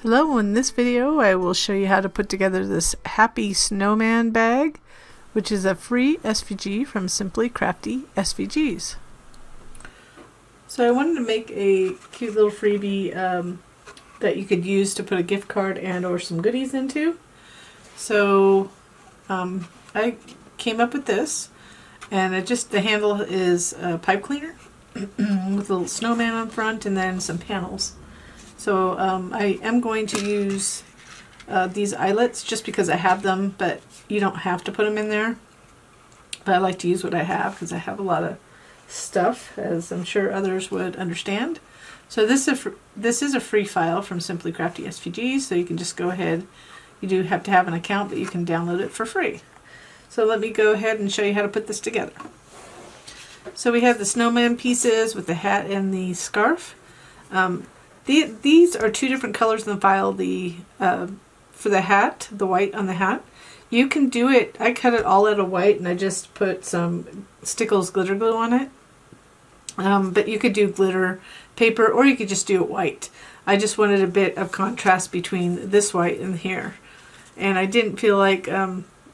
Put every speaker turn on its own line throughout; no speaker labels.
Hello, in this video I will show you how to put together this Happy Snowman bag, which is a free SVG from Simply Crafty SVGs. So I wanted to make a cute little freebie that you could use to put a gift card and or some goodies into. So I came up with this, and the handle is a pipe cleaner with a little snowman on front and then some panels. So I am going to use these eyelets just because I have them, but you don't have to put them in there. But I like to use what I have because I have a lot of stuff, as I'm sure others would understand. So this is a free file from Simply Crafty SVGs, so you can just go ahead. You do have to have an account, but you can download it for free. So let me go ahead and show you how to put this together. So we have the snowman pieces with the hat and the scarf. These are two different colors in the file. For the hat, the white on the hat, you can do it. I cut it all out of white and I just put some Stickles glitter glue on it. But you could do glitter paper or you could just do it white. I just wanted a bit of contrast between this white and here. And I didn't feel like,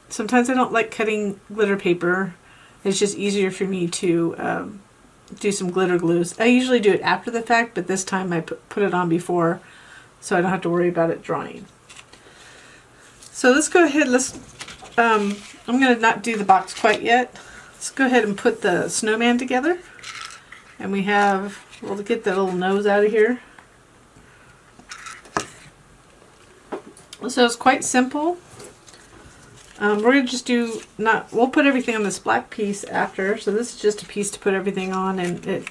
sometimes I don't like cutting glitter paper. It's just easier for me to do some glitter glues. I usually do it after the fact, but this time I put it on before so I don't have to worry about it drying. So let's go ahead, I'm going to not do the box quite yet. Let's go ahead and put the snowman together. And we'll get the little nose out of here. So it's quite simple. We're going to just we'll put everything on this black piece after. So this is just a piece to put everything on, and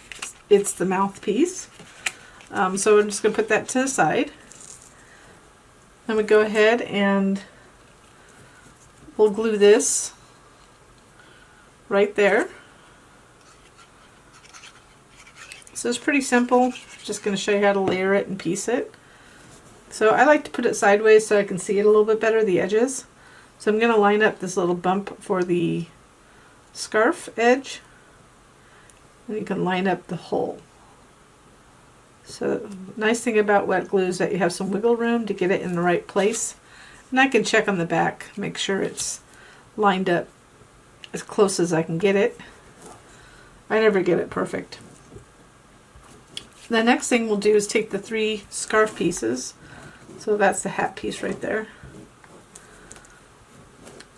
it's the mouth piece. So I'm just going to put that to the side. Then we go ahead and we'll glue this right there. So it's pretty simple. Just going to show you how to layer it and piece it. So I like to put it sideways so I can see it a little bit better, the edges. So I'm going to line up this little bump for the scarf edge, and you can line up the hole. So nice thing about wet glue is that you have some wiggle room to get it in the right place. And I can check on the back, make sure it's lined up as close as I can get it. I never get it perfect. The next thing we'll do is take the 3 scarf pieces. So that's the hat piece right there.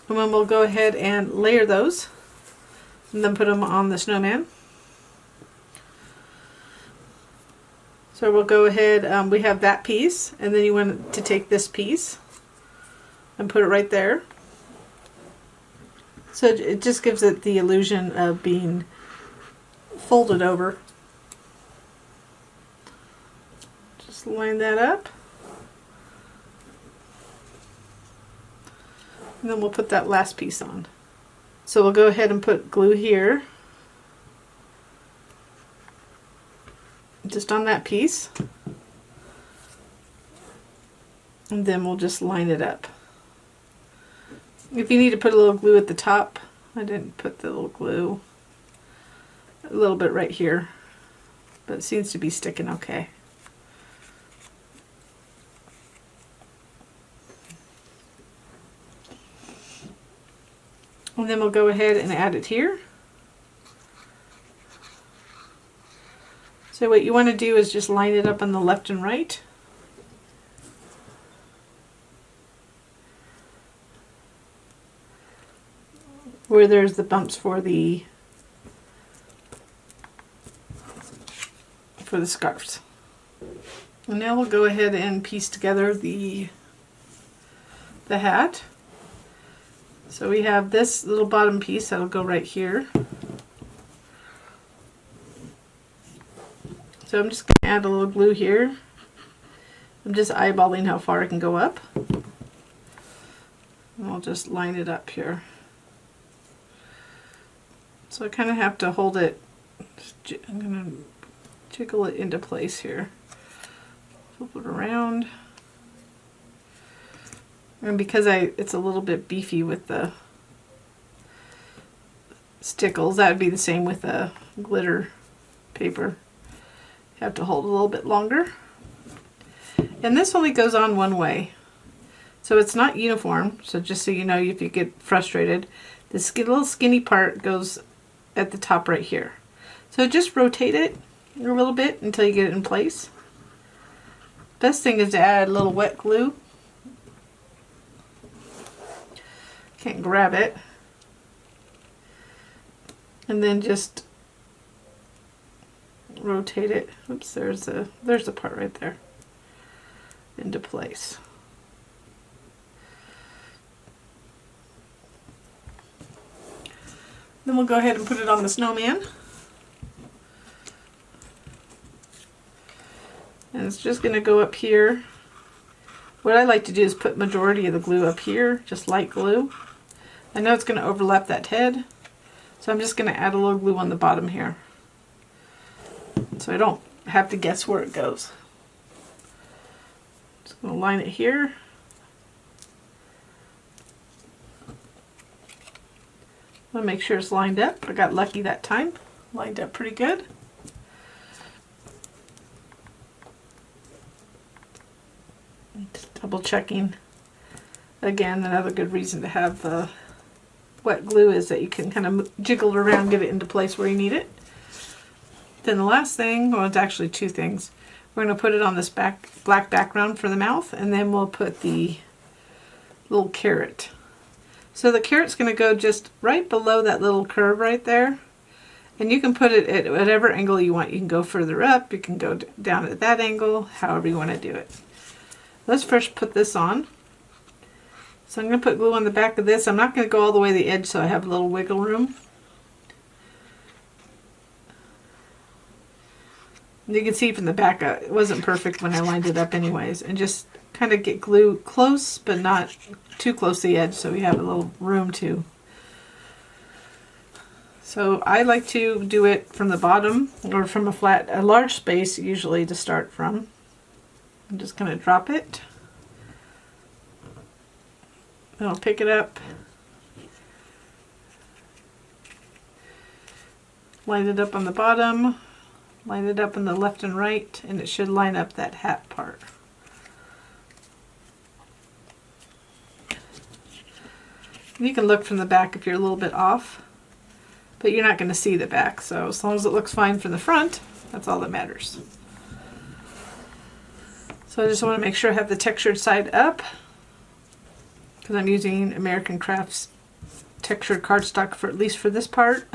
And then we'll go ahead and layer those and then put them on the snowman. So we'll go ahead, we have that piece, and then you want to take this piece and put it right there. So it just gives it the illusion of being folded over. Just line that up. And then we'll put that last piece on. So we'll go ahead and put glue here, just on that piece, and then we'll just line it up. If you need to put a little glue at the top, I didn't put the little glue, a little bit right here, but it seems to be sticking okay. And then we'll go ahead and add it here. So what you want to do is just line it up on the left and right. Where there's the bumps for the scarves. And now we'll go ahead and piece together the hat. So we have this little bottom piece that'll go right here. So I'm just going to add a little glue here. I'm just eyeballing how far I can go up. And I'll just line it up here. So I kind of have to hold it. I'm going to jiggle it into place here. Flip it around. And because it's a little bit beefy with the stickles, that would be the same with the glitter paper. You have to hold a little bit longer. And this only goes on one way. So it's not uniform. So just so you know, if you get frustrated, this little skinny part goes at the top right here. So just rotate it a little bit until you get it in place. Best thing is to add a little wet glue. Can't grab it. And then just rotate it. Oops, there's a part right there. Into place. Then we'll go ahead and put it on the snowman. And it's just going to go up here. What I like to do is put majority of the glue up here, just light glue. I know it's going to overlap that head, so I'm just going to add a little glue on the bottom here, so I don't have to guess where it goes. Just going to line it here. I want to make sure it's lined up. I got lucky that time. Lined up pretty good. Just double checking. Again, another good reason to have wet glue is that you can kind of jiggle it around, get it into place where you need it. Then the last thing, well, it's actually two things. We're going to put it on this black background for the mouth, and then we'll put the little carrot. So the carrot's going to go just right below that little curve right there. And you can put it at whatever angle you want. You can go further up, you can go down at that angle, however you want to do it. Let's first put this on. So I'm going to put glue on the back of this. I'm not going to go all the way to the edge so I have a little wiggle room. And you can see from the back it wasn't perfect when I lined it up anyways. And just kind of get glue close but not too close to the edge so we have a little room to. So I like to do it from the bottom or from a large space usually to start from. I'm just going to drop it. Then I'll pick it up. Line it up on the bottom. Line it up on the left and right, and it should line up that hat part. And you can look from the back if you're a little bit off, but you're not going to see the back, so as long as it looks fine from the front, that's all that matters. So I just want to make sure I have the textured side up, because I'm using American Crafts textured cardstock for at least for this part.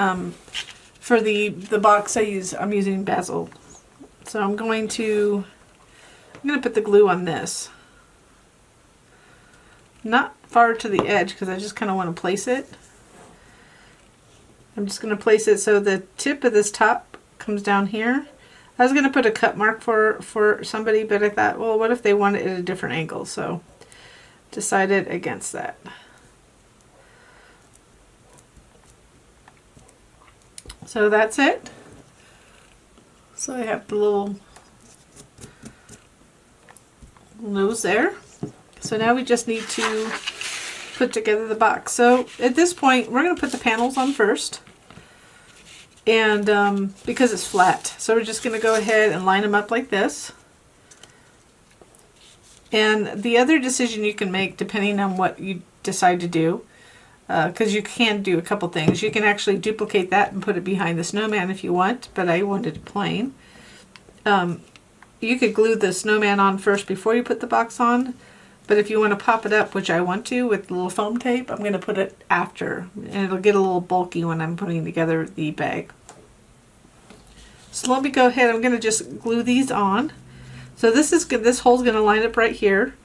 For the box I'm using basil. So I'm going to put the glue on this. Not far to the edge because I just kind of want to place it. I'm just going to place it so the tip of this top comes down here. I was going to put a cut mark for somebody, but I thought, well, what if they want it at a different angle? So decided against that. So that's it. So I have the little nose there. So now we just need to put together the box. So at this point, we're going to put the panels on first. And because it's flat. So we're just going to go ahead and line them up like this. And the other decision you can make depending on what you decide to do, because you can do a couple things. You can actually duplicate that and put it behind the snowman if you want, but I wanted it plain. You could glue the snowman on first before you put the box on, but if you want to pop it up, which I want to with a little foam tape, I'm going to put it after, and it'll get a little bulky when I'm putting together the bag. So let me go ahead, I'm going to just glue these on. So this hole's going to line up right here,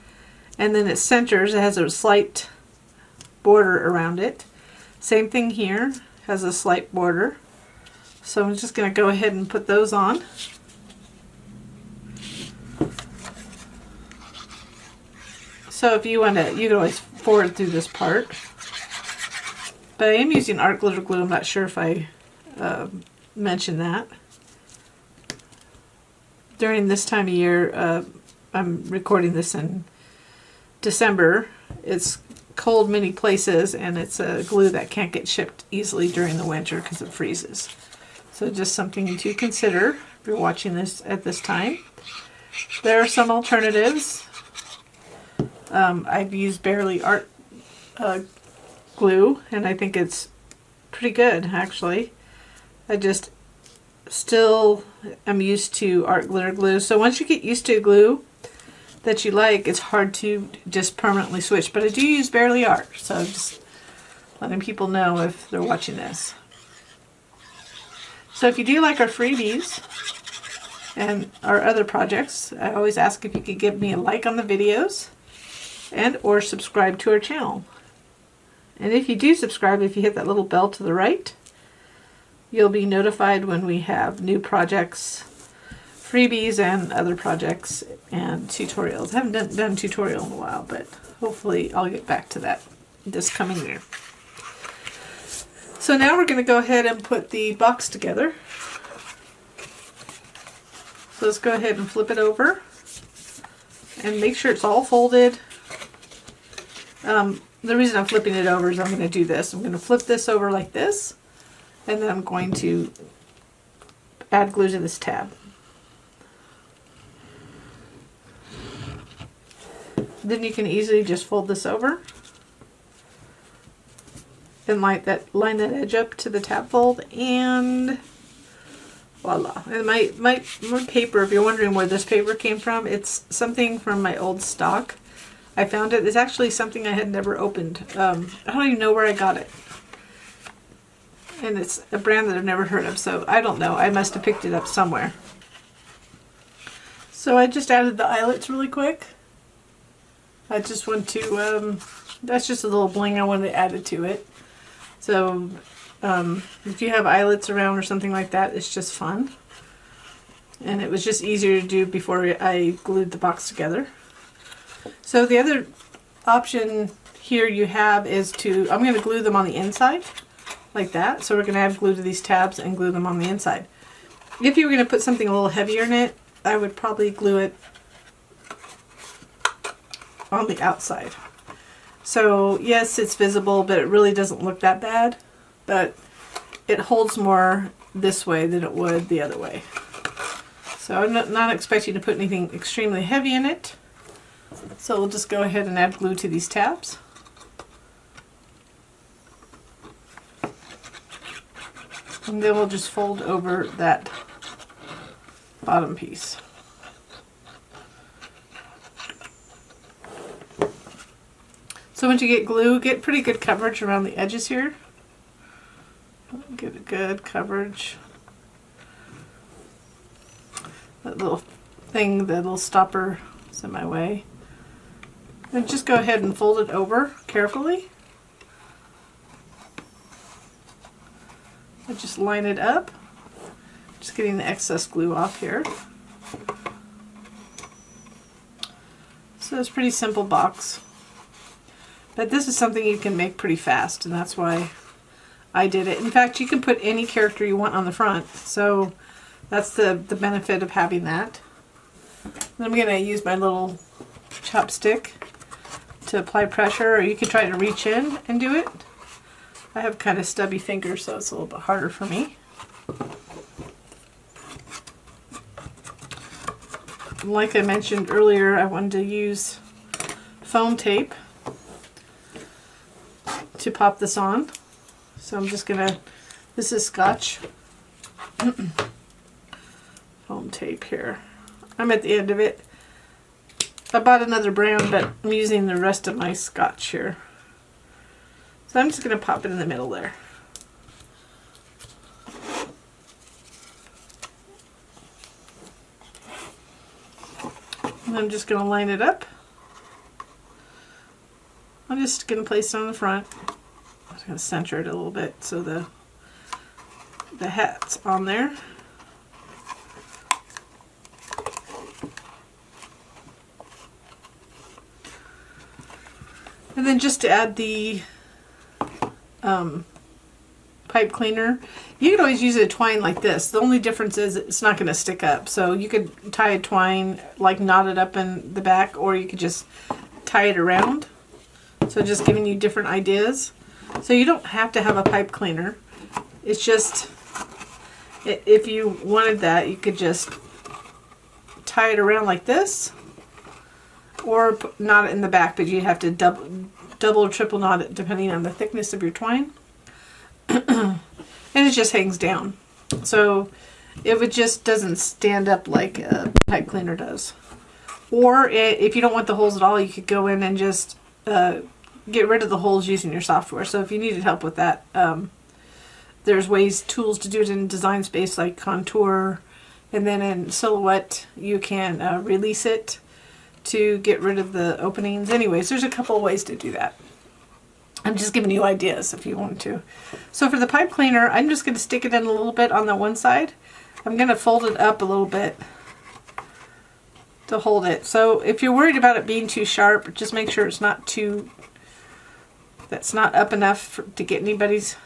and then it centers, it has a slight border around it. Same thing here, has a slight border. So I'm just going to go ahead and put those on. So if you want to, you can always forward through this part. But I am using art glitter glue. I'm not sure if I mentioned that. During this time of year, I'm recording this in December. It's cold many places, and it's a glue that can't get shipped easily during the winter because it freezes. So just something to consider if you're watching this at this time. There are some alternatives. I've used Barely Art glue, and I think it's pretty good, actually. I just still am used to art glitter glue. So once you get used to glue that you like, it's hard to just permanently switch. But I do use Barely Art, so just letting people know if they're watching this. So if you do like our freebies and our other projects, I always ask if you could give me a like on the videos and or subscribe to our channel. And if you do subscribe, if you hit that little bell to the right, you'll be notified when we have new projects, freebies, and other projects and tutorials. I haven't done a tutorial in a while, but hopefully I'll get back to that this coming year. So now we're going to go ahead and put the box together. So let's go ahead and flip it over and make sure it's all folded. The reason I'm flipping it over is I'm going to do this. I'm going to flip this over like this, and then I'm going to add glue to this tab. Then you can easily just fold this over and line that edge up to the tab fold, and voila. And my paper, if you're wondering where this paper came from, it's something from my old stock. I found it. It's actually something I had never opened. I don't even know where I got it. And it's a brand that I've never heard of, so I don't know. I must have picked it up somewhere. So I just added the eyelets really quick. I just want to, that's just a little bling I wanted to add to it. So if you have eyelets around or something like that, it's just fun. And it was just easier to do before I glued the box together. So the other option here you have is I'm going to glue them on the inside like that. So we're going to add glue to these tabs and glue them on the inside. If you were going to put something a little heavier in it, I would probably glue it on the outside. So yes, it's visible, but it really doesn't look that bad. But it holds more this way than it would the other way. So I'm not expecting to put anything extremely heavy in it. So we'll just go ahead and add glue to these tabs. And then we'll just fold over that bottom piece. So once you get glue, get pretty good coverage around the edges here. Get a good coverage. That little thing, the little stopper is in my way. Then just go ahead and fold it over carefully. And just line it up. Just getting the excess glue off here. So it's a pretty simple box. But this is something you can make pretty fast, and that's why I did it. In fact, you can put any character you want on the front. So that's the benefit of having that. And I'm going to use my little chopstick to apply pressure, or you could try to reach in and do it. I have kind of stubby fingers, so it's a little bit harder for me. Like I mentioned earlier, I wanted to use foam tape to pop this on. So I'm just gonna, this is Scotch foam tape here. I'm at the end of it. I bought another brand, but I'm using the rest of my Scotch here. So I'm just going to pop it in the middle there. And I'm just going to line it up. I'm just going to place it on the front. I'm just going to center it a little bit so the hat's on there. And then just to add the pipe cleaner, you could always use a twine like this. The only difference is it's not going to stick up. So you could tie a twine, like knot it up in the back, or you could just tie it around. So just giving you different ideas. So you don't have to have a pipe cleaner. It's just, if you wanted that, you could just tie it around like this, or knot it in the back, but you have to double or triple knot it depending on the thickness of your twine. And it just hangs down. So it just doesn't stand up like a pipe cleaner does. Or if you don't want the holes at all, you could go in and just get rid of the holes using your software. So if you needed help with that, there's tools to do it in Design Space like Contour, and then in Silhouette you can release it to get rid of the openings. Anyways, there's a couple of ways to do that. I'm just giving you ideas if you want to. So for the pipe cleaner, I'm just going to stick it in a little bit on the one side. I'm going to fold it up a little bit to hold it. So if you're worried about it being too sharp, just make sure it's not that's not up enough to get anybody's,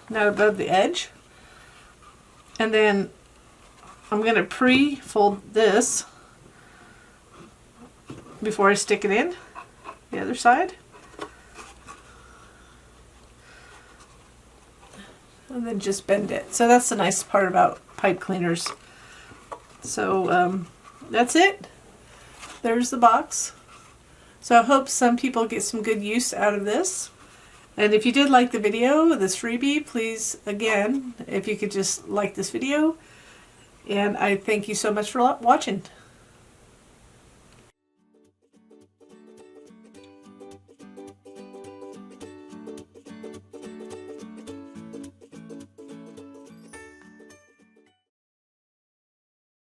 not above the edge. And then I'm going to pre-fold this before I stick it in the other side. And then just bend it. So that's the nice part about pipe cleaners. So that's it. There's the box. So I hope some people get some good use out of this. And if you did like the video, this freebie, please, again, if you could just like this video. And I thank you so much for watching.